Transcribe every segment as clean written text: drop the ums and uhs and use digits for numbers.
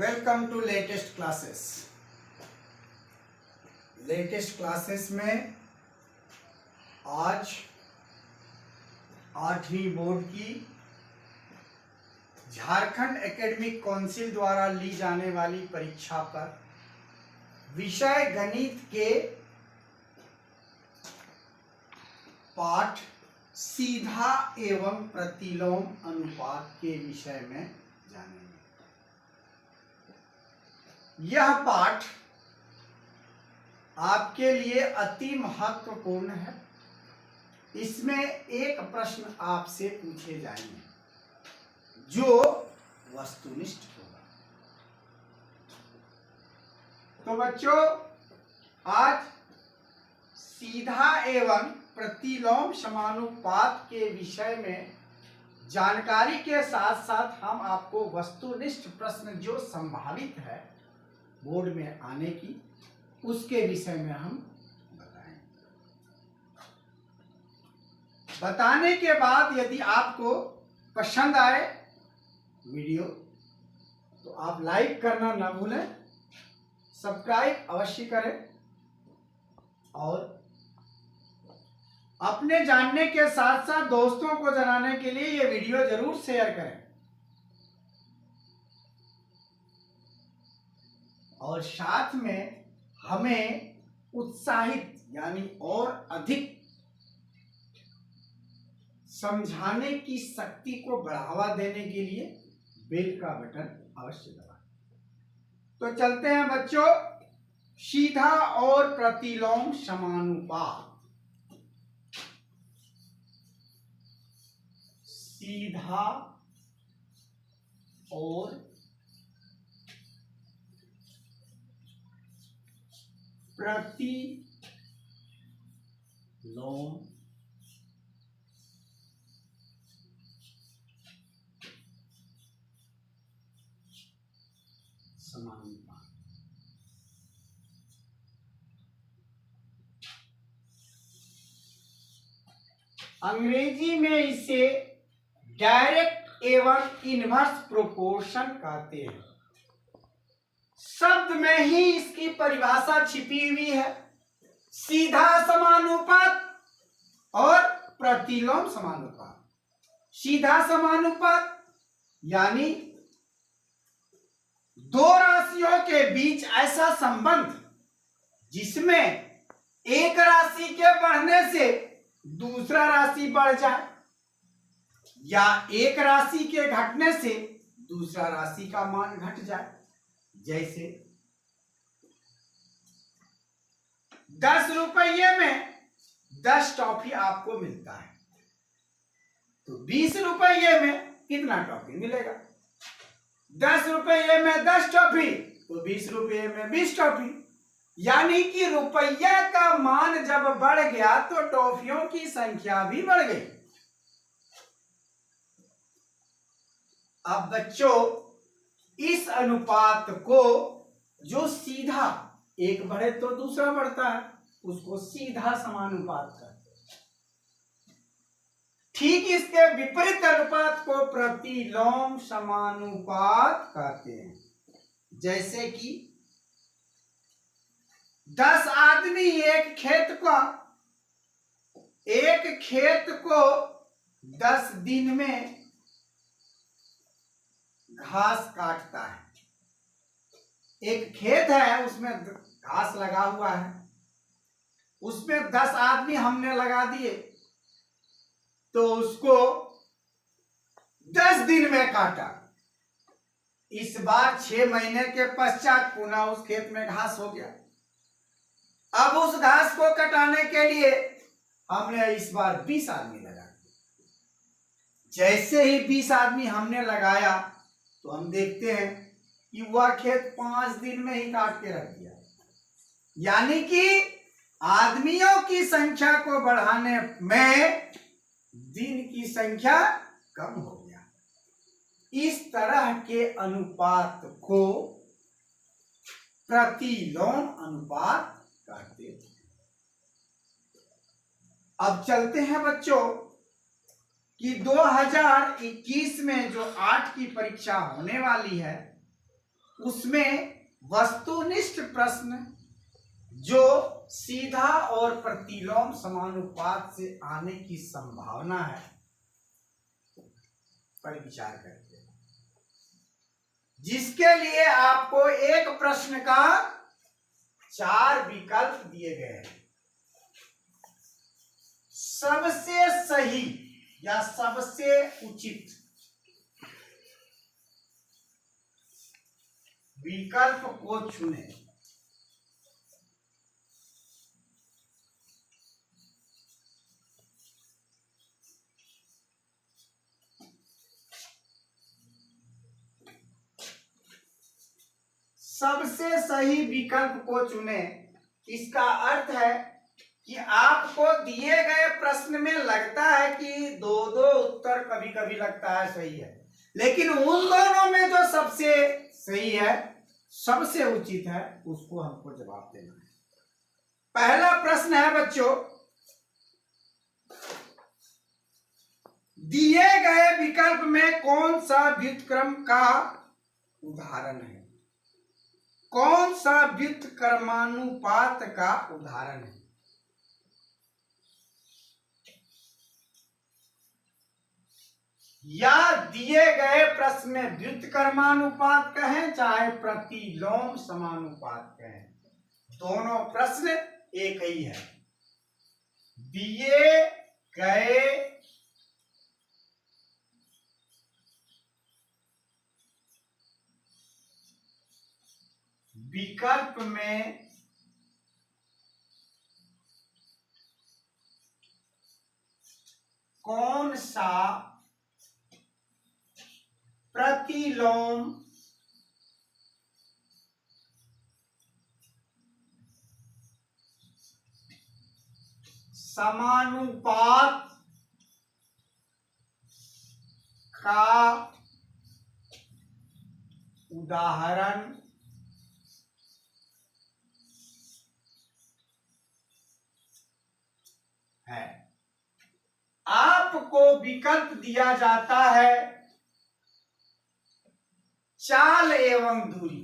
Welcome to latest classes. Latest classes में आज 8वीं बोर्ड की झारखंड एकेडमिक काउंसिल द्वारा ली जाने वाली परीक्षा पर विषय गणित के पाठ सीधा एवं प्रतिलोम अनुपात के विषय में जानेंगे। यह पाठ आपके लिए अति महत्वपूर्ण है। इसमें एक प्रश्न आपसे पूछे जाएंगे जो वस्तुनिष्ठ होगा। तो बच्चों, आज सीधा एवं प्रतिलोम समानुपात के विषय में जानकारी के साथ साथ हम आपको वस्तुनिष्ठ प्रश्न जो संभावित है बोर्ड में आने की, उसके विषय में हम बताएंगे। बताने के बाद यदि आपको पसंद आए वीडियो तो आप लाइक करना ना भूलें, सब्सक्राइब अवश्य करें और अपने जानने के साथ साथ दोस्तों को जनाने के लिए ये वीडियो जरूर शेयर करें और साथ में हमें उत्साहित यानी और अधिक समझाने की शक्ति को बढ़ावा देने के लिए बेल का बटन अवश्य दबाएं। तो चलते हैं बच्चों, सीधा और प्रतिलोम समानुपात। सीधा और प्रतिलोम समानुपात। अंग्रेजी में इसे डायरेक्ट एवं इनवर्स प्रोपोर्शन कहते हैं। शब्द में ही इसकी परिभाषा छिपी हुई है। सीधा समानुपात और प्रतिलोम समानुपात। सीधा समानुपात यानी दो राशियों के बीच ऐसा संबंध जिसमें एक राशि के बढ़ने से दूसरा राशि बढ़ जाए या एक राशि के घटने से दूसरा राशि का मान घट जाए। जैसे 10 रुपये में 10 टॉफी आपको मिलता है तो 20 रुपये में कितना टॉफी मिलेगा? 10 रुपये में 10 टॉफी तो 20 रुपये में 20 टॉफी। यानी कि रुपया का मान जब बढ़ गया तो टॉफियों की संख्या भी बढ़ गई। अब बच्चों, इस अनुपात को जो सीधा एक बढ़े तो दूसरा बढ़ता है उसको सीधा समानुपात कहते हैं। ठीक इसके विपरीत अनुपात को प्रतिलोम समानुपात कहते हैं। जैसे कि 10 आदमी एक खेत को 10 दिन में घास काटता है। एक खेत है उसमें घास लगा हुआ है, उसमें 10 आदमी हमने लगा दिए तो उसको 10 दिन में काटा। इस बार 6 महीने के पश्चात पुनः उस खेत में घास हो गया। अब उस घास को कटाने के लिए हमने इस बार 20 आदमी लगा दिए। जैसे ही 20 आदमी हमने लगाया तो हम देखते हैं कि वह खेत 5 दिन में ही काट के रख दिया। यानी कि आदमियों की संख्या को बढ़ाने में दिन की संख्या कम हो गया। इस तरह के अनुपात को प्रतिलोम अनुपात कहते हैं। अब चलते हैं बच्चों कि 2021 में जो 8 की परीक्षा होने वाली है उसमें वस्तुनिष्ठ प्रश्न जो सीधा और प्रतिलोम समानुपात से आने की संभावना है पर विचार करते हैं, जिसके लिए आपको एक प्रश्न का 4 विकल्प दिए गए हैं। सबसे सही या सबसे उचित विकल्प को चुने। सबसे सही विकल्प को चुने। इसका अर्थ है कि आपको दिए गए प्रश्न में लगता है कि दो उत्तर कभी कभी लगता है सही है, लेकिन उन दोनों में जो सबसे सही है, सबसे उचित है, उसको हमको जवाब देना है। पहला प्रश्न है बच्चों, दिए गए विकल्प में कौन सा व्युत्क्रम का उदाहरण है? कौन सा व्युत्क्रमानुपात का उदाहरण है? या दिए गए प्रश्न में व्युत्क्रमानुपात कहें चाहे प्रतिलोम समानुपात कहें, दोनों प्रश्न एक ही है। दिए गए विकल्प में कौन सा प्रतिलोम समानुपात का उदाहरण है? आपको विकल्प दिया जाता है चाल एवं दूरी।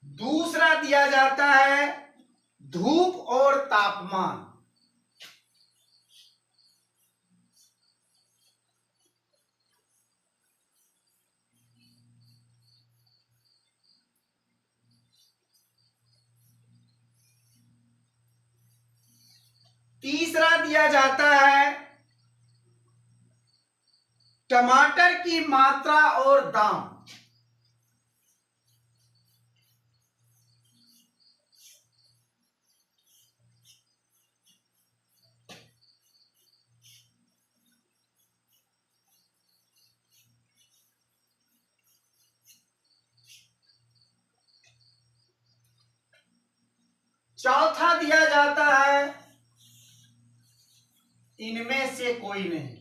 दूसरा दिया जाता है धूप और तापमान। तीसरा दिया जाता है टमाटर की मात्रा और दाम। चौथा दिया जाता है इनमें से कोई नहीं।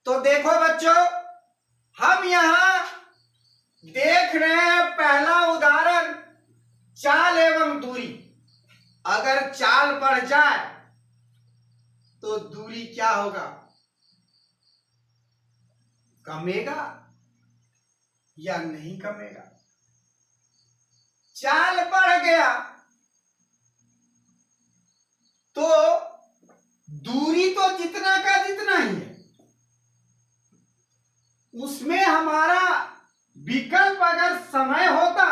तो देखो बच्चों, हम यहां देख रहे हैं पहला उदाहरण चाल एवं दूरी। अगर चाल बढ़ जाए तो दूरी क्या होगा? कमेगा या नहीं कमेगा? चाल बढ़ गया तो दूरी तो जितना का जितना ही है, उसमें हमारा विकल्प अगर समय होता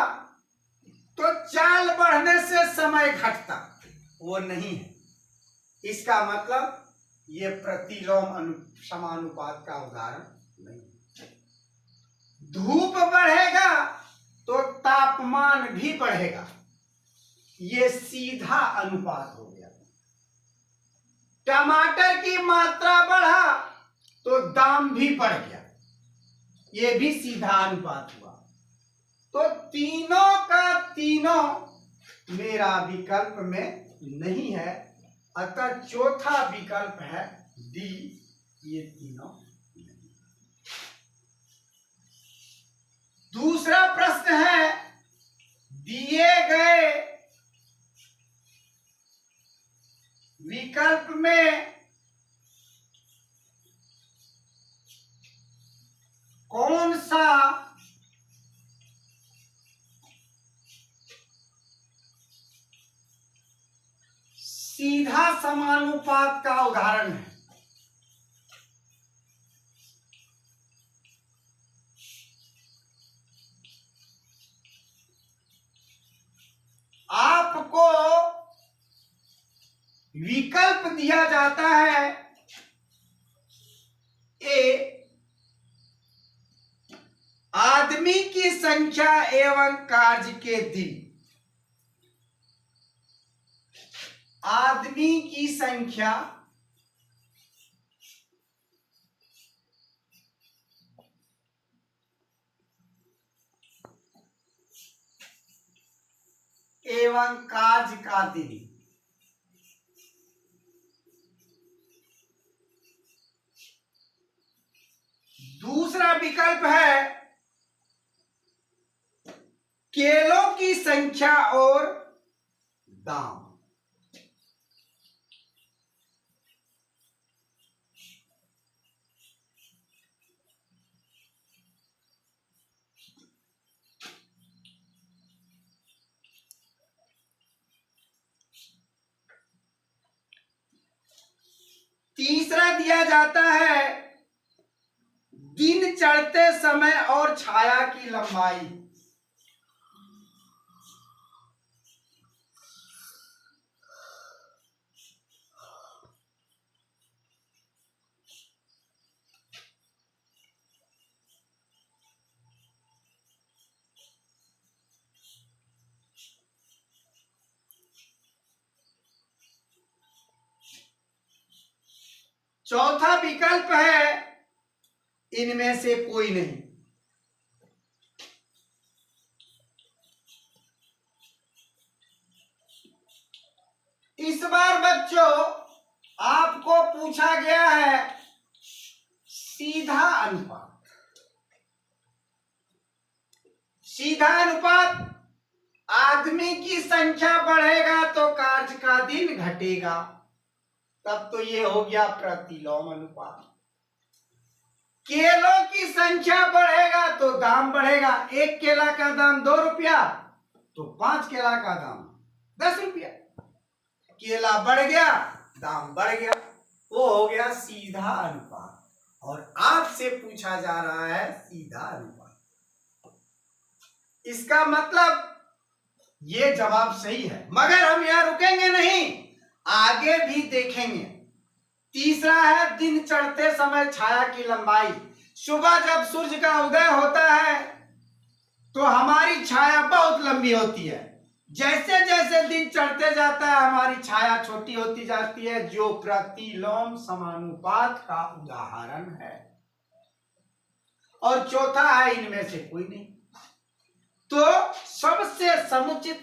तो चाल बढ़ने से समय घटता, वो नहीं है। इसका मतलब ये प्रतिलोम समानुपात का उदाहरण नहीं। धूप बढ़ेगा तो तापमान भी बढ़ेगा, ये सीधा अनुपात हो गया। टमाटर की मात्रा बढ़ा तो दाम भी बढ़ गया, ये भी सीधा अनुपात हुआ। तो तीनों का तीनों मेरा विकल्प में नहीं है, अतः चौथा विकल्प है डी, ये तीनों। दूसरा प्रश्न है, दिए गए विकल्प में कौन सा सीधा समानुपात का उदाहरण है? आपको विकल्प दिया जाता है, ए आदमी की संख्या एवं कार्य के दिन, आदमी की संख्या एवं कार्य का दिन। दूसरा विकल्प है केलों की संख्या और दाम। तीसरा दिया जाता है दिन चढ़ते समय और छाया की लंबाई। चौथा विकल्प है इनमें से कोई नहीं। इस बार बच्चों आपको पूछा गया है सीधा अनुपात। सीधा अनुपात, आदमी की संख्या बढ़ेगा तो कार्य का दिन घटेगा, तब तो ये हो गया प्रतिलोम अनुपात। केलों की संख्या बढ़ेगा तो दाम बढ़ेगा, एक केला का दाम 2 रुपया तो 5 केला का दाम 10 रुपया। केला बढ़ गया, दाम बढ़ गया, वो हो गया सीधा अनुपात। और आपसे पूछा जा रहा है सीधा अनुपात। इसका मतलब ये जवाब सही है, मगर हम यहां रुकेंगे नहीं, आगे भी देखेंगे। तीसरा है दिन चढ़ते समय छाया की लंबाई। सुबह जब सूर्य का उदय होता है तो हमारी छाया बहुत लंबी होती है, जैसे जैसे दिन चढ़ते जाता है हमारी छाया छोटी होती जाती है, जो प्रतिलोम समानुपात का उदाहरण है। और चौथा है इनमें से कोई नहीं। तो सबसे समुचित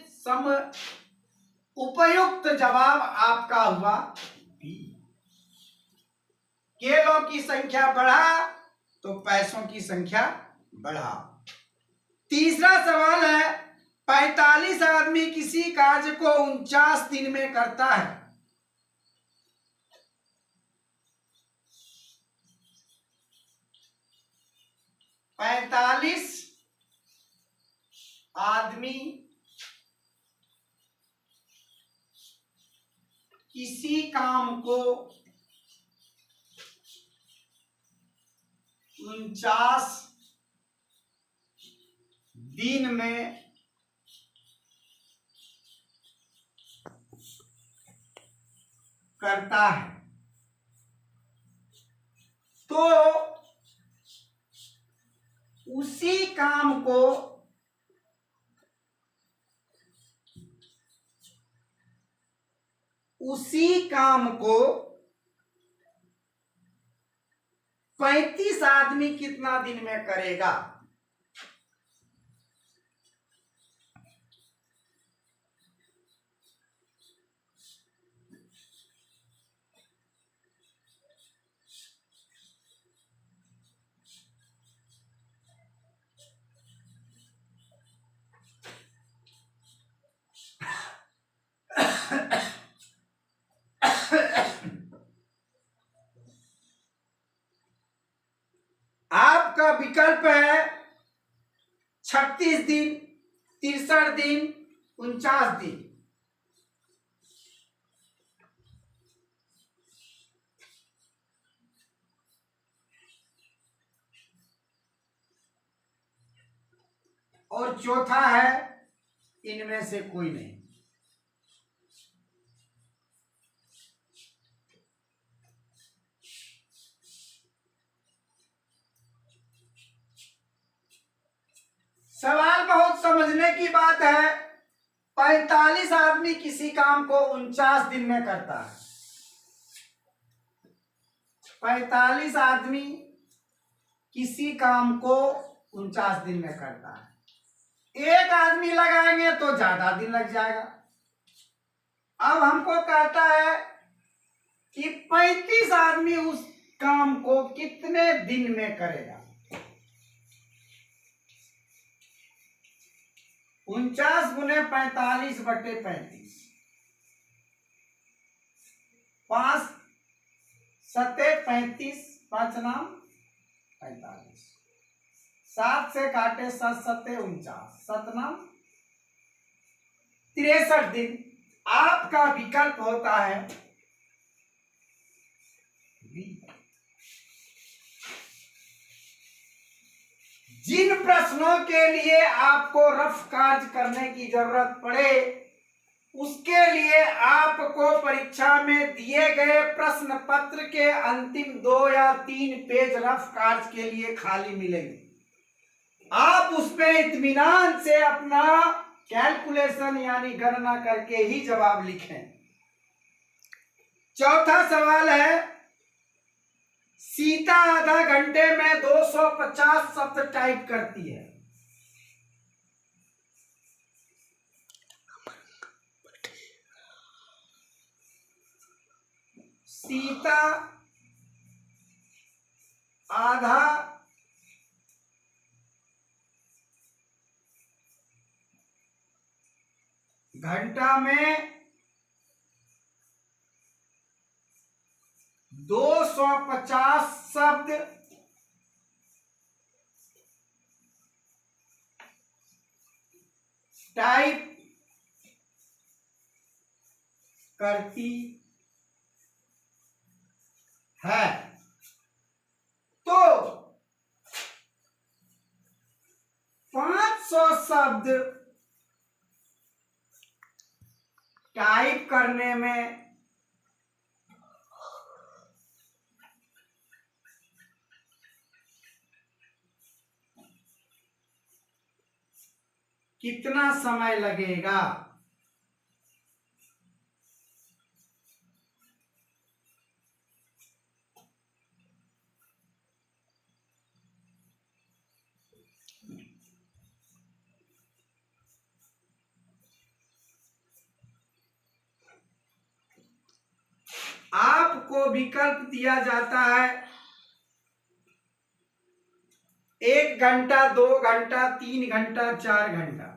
उपयुक्त जवाब आपका हुआ बी। केलों की संख्या बढ़ा तो पैसों की संख्या बढ़ा। तीसरा सवाल है 45 आदमी किसी कार्य को 49 दिन में करता है। पैंतालीस आदमी किसी काम को 49 दिन में करता है, तो उसी काम को उसी काम को 35 आदमी कितना दिन में करेगा? 63 दिन, 49 दिन। और चौथा है इनमें से कोई नहीं। सवाल बहुत समझने की बात है। 45 आदमी किसी काम को 49 दिन में करता है। 45 आदमी किसी काम को 49 दिन में करता है। एक आदमी लगाएंगे तो ज्यादा दिन लग जाएगा। अब हमको कहता है कि 35 आदमी उस काम को कितने दिन में करेगा। 49 गुने 45 बटे 35, 5 सत्ते 35, 5 नाम 45, 7 से काटे 7 सत्ते 49, 7 नाम 63 दिन। आपका विकल्प होता है बी। जिन प्रश्नों के लिए आपको रफ कार्य करने की जरूरत पड़े, उसके लिए आपको परीक्षा में दिए गए प्रश्न पत्र के अंतिम 2 या 3 पेज रफ कार्य के लिए खाली मिलेंगे। आप उसमें इत्मीनान से अपना कैलकुलेशन यानी गणना करके ही जवाब लिखें। चौथा सवाल है, सीता आधा घंटे में 250 शब्द टाइप करती है। सीता आधा घंटा में 250 शब्द टाइप करती है। तो 500 शब्द टाइप करने में कितना समय लगेगा? आपको विकल्प दिया जाता है 1 घंटा, 2 घंटा, 3 घंटा, 4 घंटा।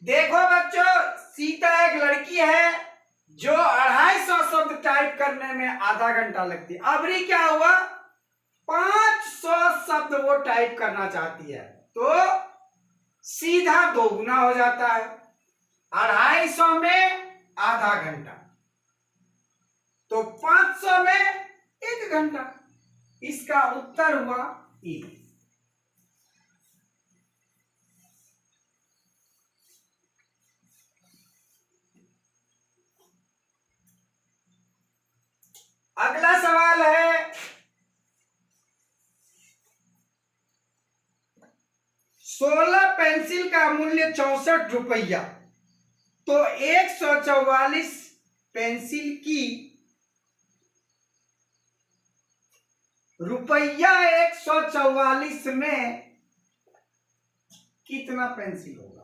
देखो बच्चों, सीता एक लड़की है जो 250 शब्द टाइप करने में आधा घंटा लगती है। अबरी क्या हुआ, 500 शब्द वो टाइप करना चाहती है, तो सीधा 2 गुना हो जाता है। 250 में आधा घंटा, तो 500 में 1 घंटा। इसका उत्तर हुआ ई। अगला सवाल है, 16 पेंसिल का मूल्य 64 रुपया, तो 144 पेंसिल की रुपया 144 में कितना पेंसिल होगा?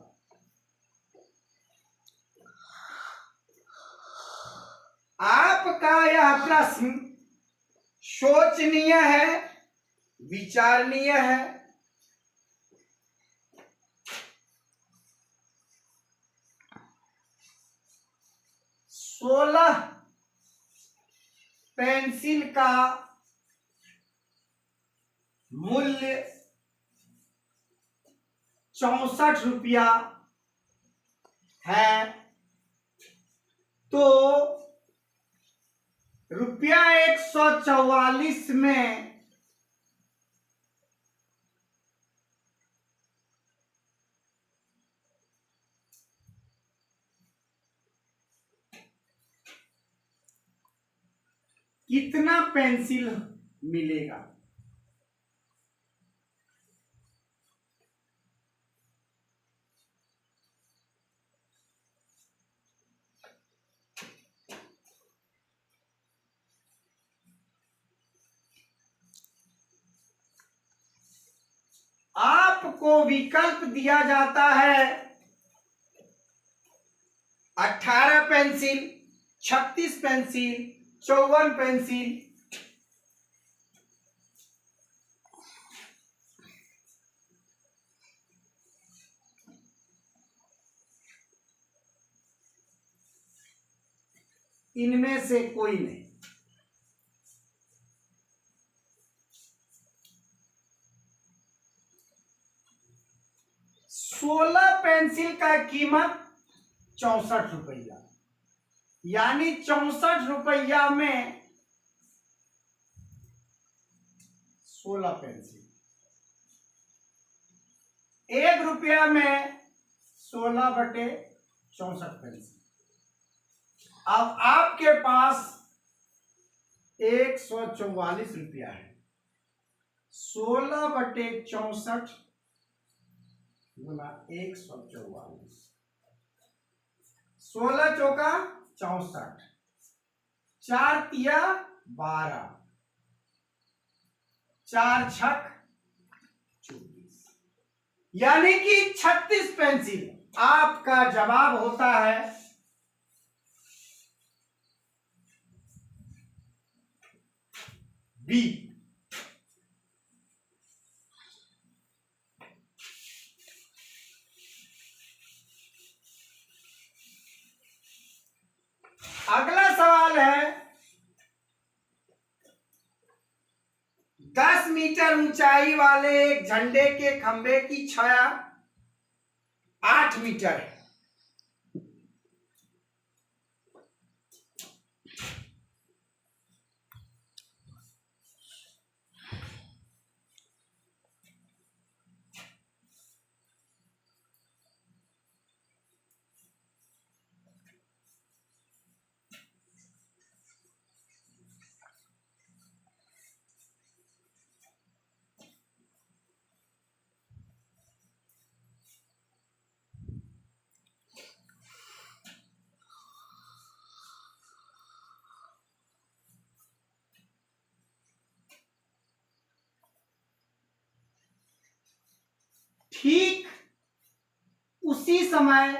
आपका यह प्रश्न सोचनीय है, विचारणीय है। 16 पेंसिल का मूल्य 64 रुपया है, तो रुपया 144 में कितना पेंसिल मिलेगा? आपको विकल्प दिया जाता है 18 पेंसिल, 36 पेंसिल, 54 पेंसिल। इनमें से कोई नहीं। सोलह पेंसिल का कीमत 64 रुपया, यानी 64 रुपया में 16 पेंसिल। 1 रुपया में 16/64 पेंसिल। अब आपके पास 144 रुपया है। 16/64 गुना 144, 16 चौका 64, 4 तिया 12, 4 छक 24, यानी कि 36 पेंसिल। आपका जवाब होता है बी। अगला सवाल है, 10 मीटर ऊंचाई वाले एक झंडे के खंभे की छाया 8 मीटर है। ठीक उसी समय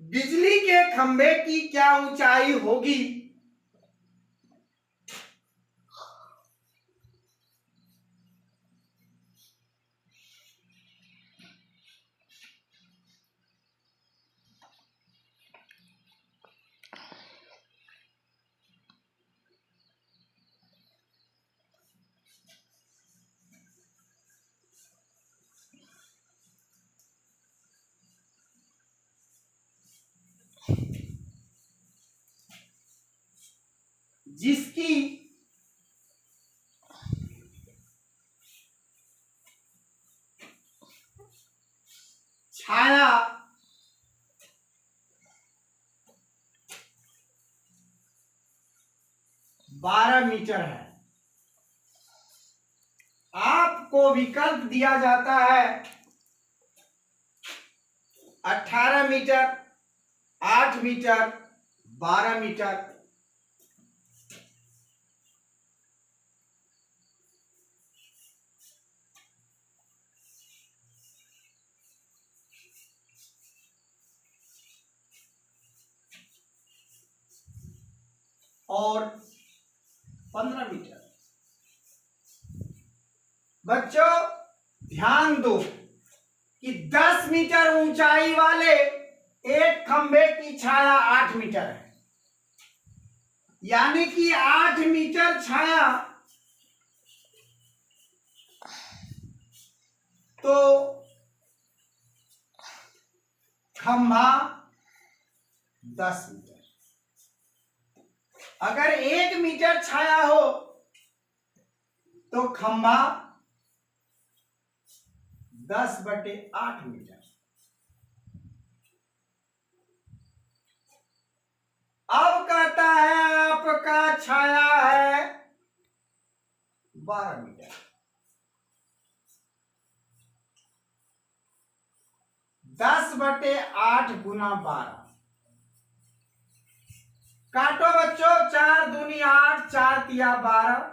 बिजली के खंभे की क्या ऊंचाई होगी? जिसकी छाया 12 मीटर है। आपको विकल्प दिया जाता है 18 मीटर, 8 मीटर, 12 मीटर। और 15 मीटर। बच्चों ध्यान दो कि 10 मीटर ऊंचाई वाले एक खंबे की छाया 8 मीटर है, यानी कि 8 मीटर छाया तो खंभा 10 मीटर। अगर 1 मीटर छाया हो तो खंभा 10/8 मीटर। अब कहता है आपका छाया है 12 मीटर। 10/8 गुना 12। काटो बच्चों, 4 दूनी 8, 4 तिया 12।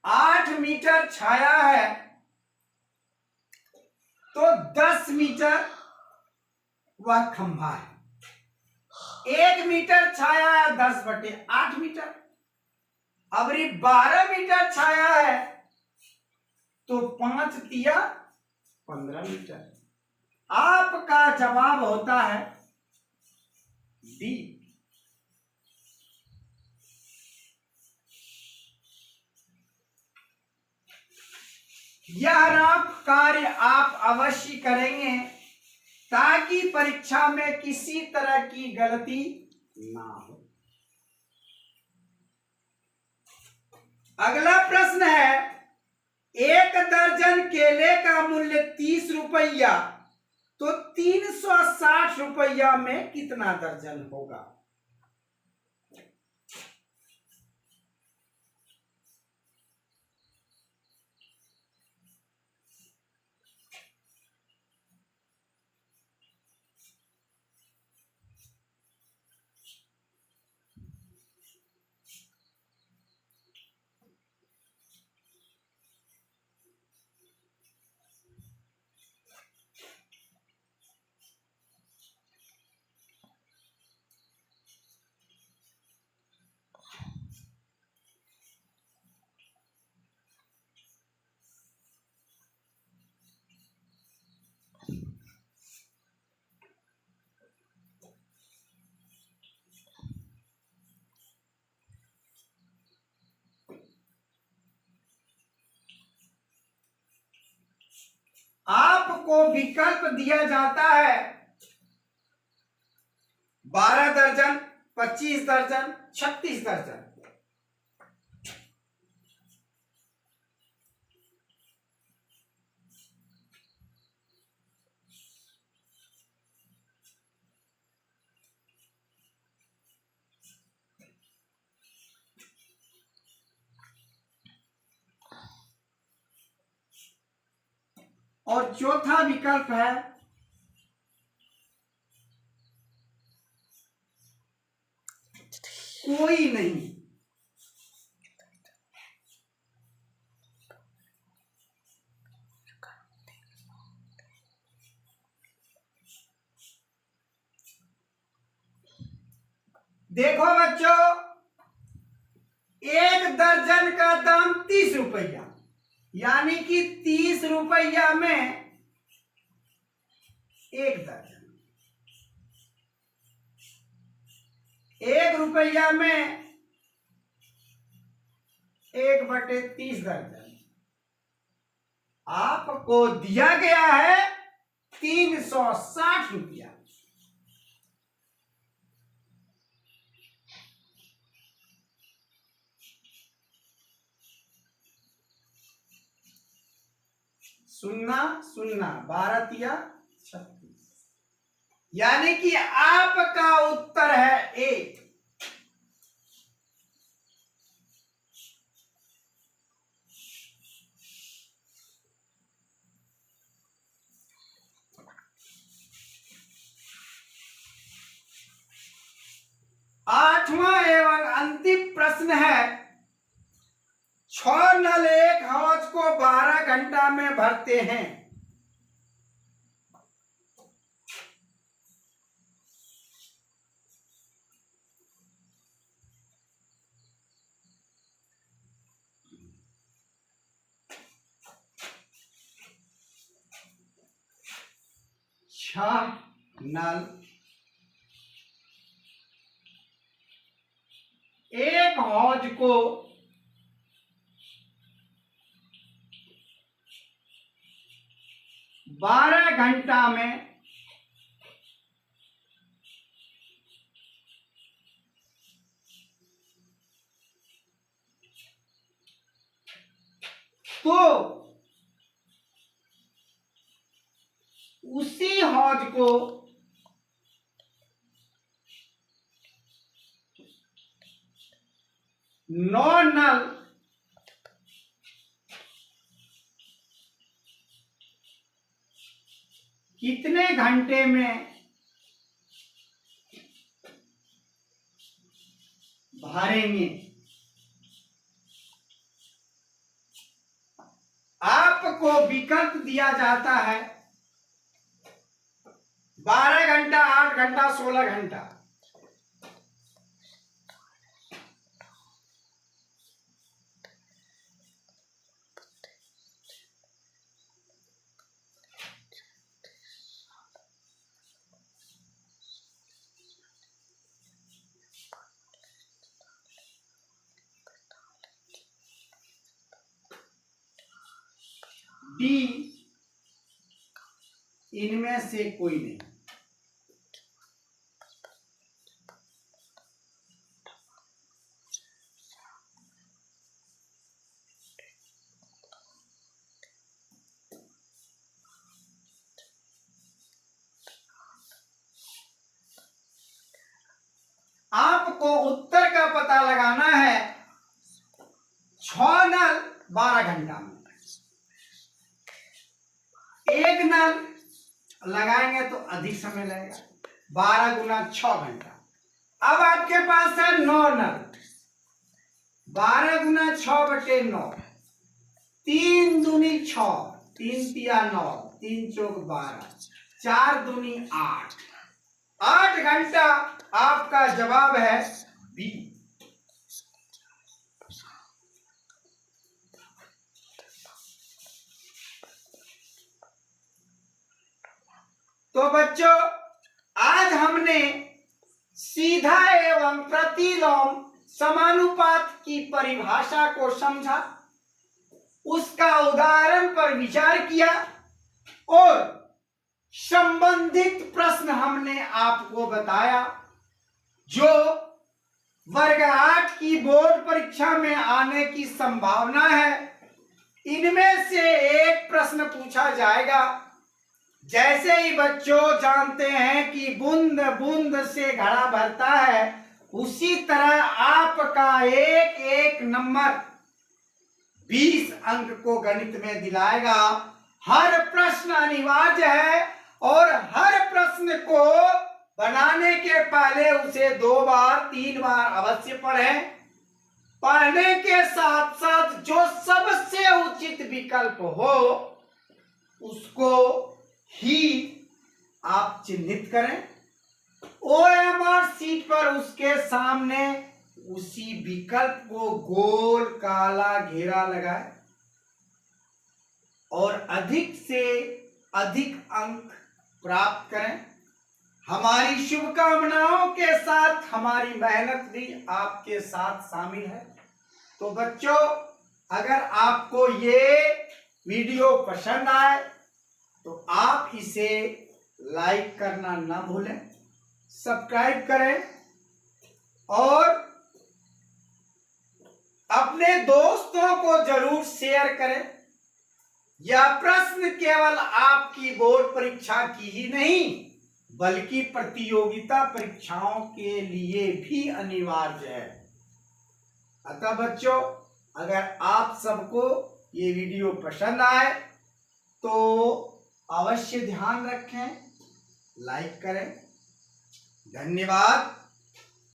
आठ मीटर छाया है तो 10 मीटर वह खंभा है। 1 मीटर छाया है 10/8 मीटर। अब 12 मीटर छाया है तो 5 तिया 15 मीटर। आपका जवाब होता है डी। यह रफ कार्य आप अवश्य करेंगे ताकि परीक्षा में किसी तरह की गलती ना हो। अगला प्रश्न है, 1 दर्जन केले का मूल्य 30 रुपया तो 360 रुपया में कितना दर्जन होगा? आपको विकल्प दिया जाता है 12 दर्जन, 25 दर्जन, 36 दर्जन। और चौथा विकल्प है कोई नहीं। देखो बच्चों, 1 दर्जन का दाम 30 रुपया, यानी कि 30 रुपया में 1 दर्जन। 1 रुपया में 1/30 दर्जन। आपको दिया गया है 360 रुपया। सुनना सुनना, 12 तिया 36, यानी कि आपका उत्तर है ए। आठवां एवं अंतिम प्रश्न 6 नल एक हौज को 12 घंटा में भरते हैं। छह नल एक हौज को 12 घंटा में तो उसी हौज को 9 नल कितने घंटे में भरेंगे? आपको विकल्प दिया जाता है 12 घंटा, 8 घंटा, 16 घंटा। डी, इनमें से कोई नहीं। आपको उत्तर का पता लगाना है। 6 नल 12 घंटा में, एक नल लगाएंगे तो अधिक समय लगेगा, 12 गुना 6 घंटा। अब आपके पास है 9 नल, 12 गुना 6/9, 3 दूनी 6, 3 तिया 9, 3 चौक 12, 4 दूनी 8, 8 घंटा आपका जवाब है बी। तो बच्चों, आज हमने सीधा एवं प्रतिलोम समानुपात की परिभाषा को समझा, उसका उदाहरण पर विचार किया और संबंधित प्रश्न हमने आपको बताया जो वर्ग 8 की बोर्ड परीक्षा में आने की संभावना है। इनमें से एक प्रश्न पूछा जाएगा। जैसे ही बच्चों जानते हैं कि बूंद बूंद से घड़ा भरता है, उसी तरह आपका एक एक नंबर 20 अंक को गणित में दिलाएगा। हर प्रश्न अनिवार्य है और हर प्रश्न को बनाने के पहले उसे 2 बार 3 बार अवश्य पढ़ें। पढ़ने के साथ साथ जो सबसे उचित विकल्प हो उसको ही आप चिन्हित करें। OMR शीट पर उसके सामने उसी विकल्प को गोल काला घेरा लगाए और अधिक से अधिक अंक प्राप्त करें। हमारी शुभकामनाओं के साथ हमारी मेहनत भी आपके साथ शामिल है। तो बच्चों, अगर आपको ये वीडियो पसंद आए तो आप इसे लाइक करना ना भूलें, सब्सक्राइब करें और अपने दोस्तों को जरूर शेयर करें। यह प्रश्न केवल आपकी बोर्ड परीक्षा की ही नहीं बल्कि प्रतियोगिता परीक्षाओं के लिए भी अनिवार्य है। अतः बच्चों, अगर आप सबको ये वीडियो पसंद आए तो अवश्य ध्यान रखें, लाइक करें। धन्यवाद।